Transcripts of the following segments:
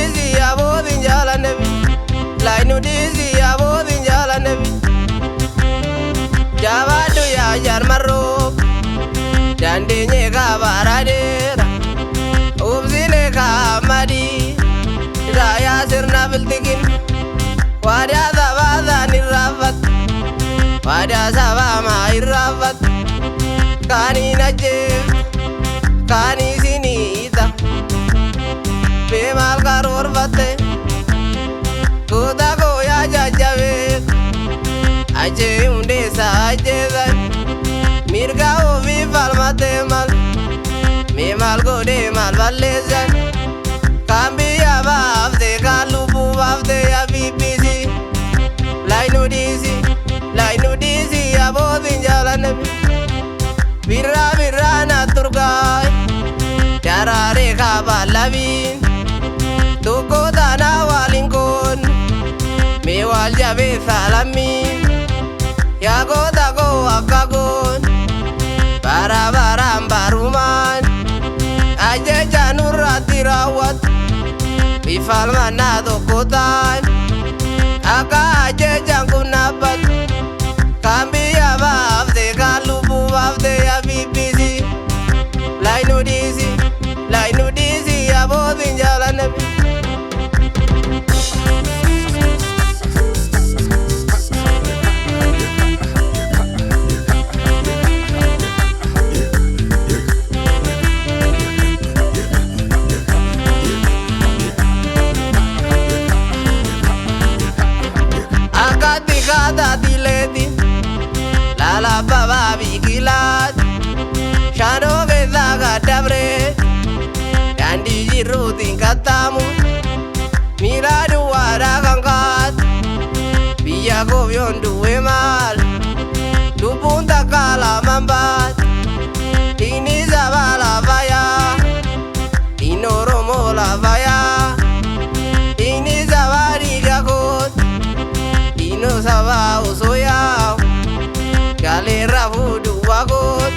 disi abodin jala nabi lainu disi abodin jala nabi jawadu ya jar marro dandinye ka baradera ubzine ka madi raya sirna biltigin wada sabada nirafat wada sabama irafat kani najib kani sinita bemal karor batte kuda ko ya jajabe aje unde sa aje dan mirga o vi falmate mal me mal go de mal valezan kambi ya bafde kalubu bafde ya bbc lainu disi ya bodin jalan birra birra na turgai darare ka balabin tuko dana walinkon me wal jabe salamin ya goda go akagon bara baram baruman aje janur atirawat bifal mana dokotan aka aje jangkunabat kambi ya bafde kalubu bafde ya bbc lainu disi ya bodin jalan nabi akati kata dileti lala baba bikilat shado beza kadabre dandi jiru tingkatamu miradu wara kangkat biya gobion duwe mal dupun takala mambat ini zabala vaya inoromo la vaya ini zabari gakot ino saba usoya galera vudu wagot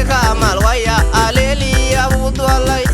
kamal waya aleli ya butu alai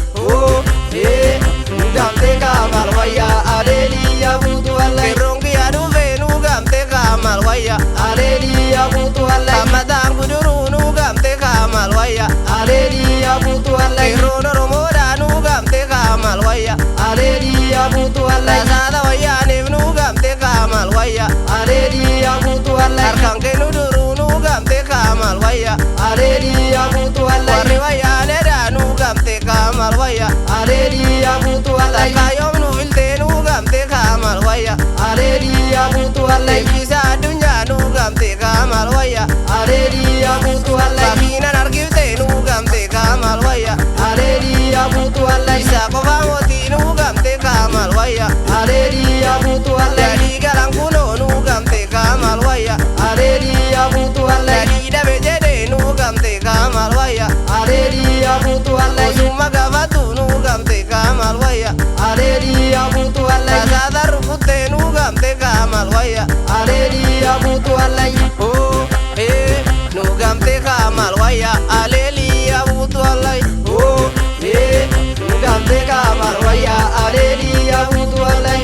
nugamte kamal waya aleli ya butu alai rongi adu ve nugamte kamal waya aleli ya butu alai amadan guduru nugamte kamal waya aleli ya butu alai rono romoda nugamte kamal waya aleli ya butu alai sada waya ne nugamte kamal waya aleli ya butu alai arkanke nuduru nugamte kamal waya aleli ya butu alai wari waya neda nugamte kamal waya aleli ya butu alai kayom nu vilte nugamte kamal waya aleli ya butu alai bisa dunya nugamte kamal waya aleli ya butu alai bakina nargivte nugamte kamal waya aleli ya butu alai bisa kofamoti nugamte kamal waya aleli ya butu alai jadi galangkuno nugamte kamal waya aleli ya butu alai jadi dabejede nugamte kamal waya aleli ya butu alai suma gavatu nugamte kamal waya aleli ya butu alai sadar putte nugamte kamal waya aleli ya butu alai nugamte kamal waya aleli ya butu alai nugamte kamal waya aleli ya butu alai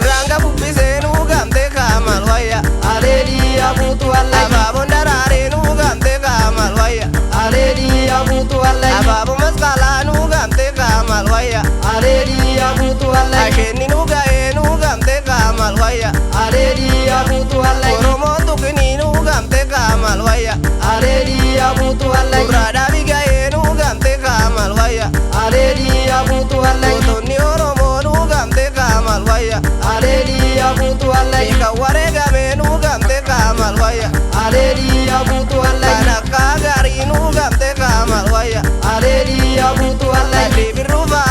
ranga bupise nugamte kamal waya aleli ya butu alai ababon darare nugamte kamal waya aleli ya butu alai ababu maskala nugamte kamal waya aleli ya butu alai asheni nugaye nugamte kamal waya aleli ya butu alai oromo tukini nugamte kamal waya aleli ya butu alai urada bigaye nugamte kamal waya aleli ya butu alai toni oromo nugamte kamal waya aleli ya butu alai kawarega me nugamte kamal waya aleli ya butu alai anakagari nugamte kamal waya aleli ya butu alai biruba